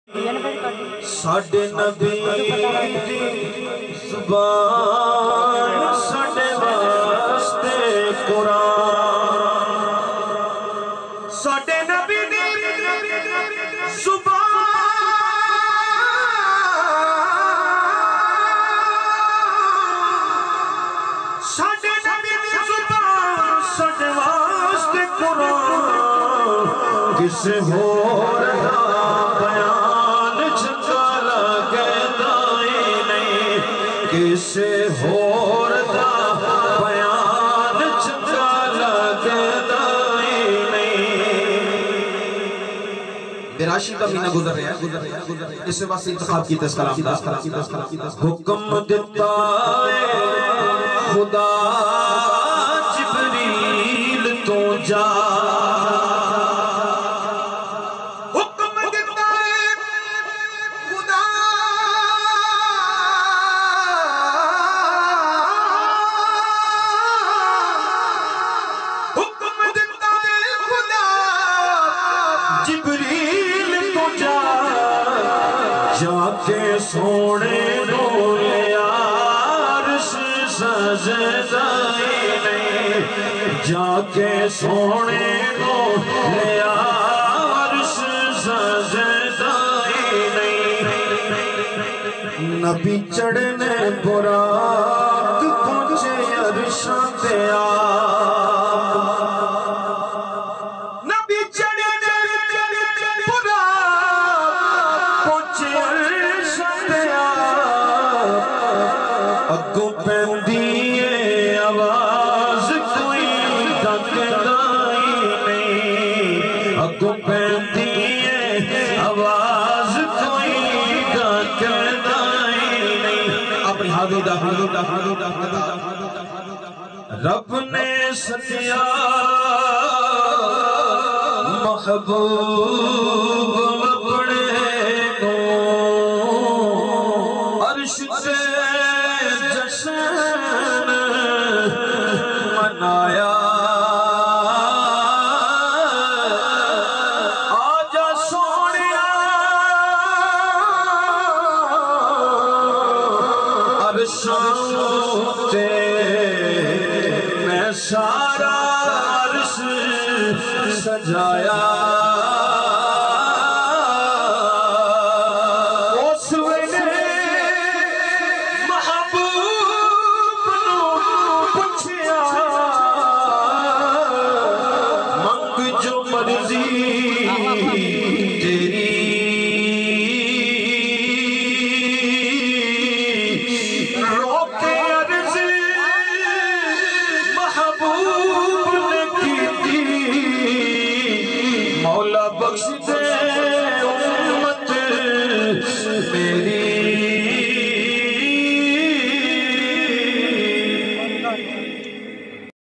ساڈے نبی دی زبان ساڈے واسطے قرآن ساڈے نبی دی زبان ساڈے نبی دی زبان ساڈے واسطے قرآن کسے ہور دا بیان چنگا لگے دائیں نہیں کسے ہور دا بیان چنگا لگے دائیں نہیں براشی کا مہینہ گزر رہا ہے اس سے واسطے انتخاب کی تسکلام دا حکم دیتا ہے خدا جبریل تو جا سونے رولے عرش سجدائے نہیں جا کے سونے رولے عرش سجدائے نہیں نبی چڑھنے براق پہنچے عرشاں تے آپ نبی چڑھنے براق پہنچے اگوں پہندیے آواز کوئی ڈھکدائی نہیں اگوں پہندیے آواز کوئی ڈھکدائی نہیں اپنی ہاتھوں دا رب نے ستیا محبوب اپنے کو عرش سے منایا آجا سونیا عرشوں تے میں سارا عرش سجایا مولا بخش دے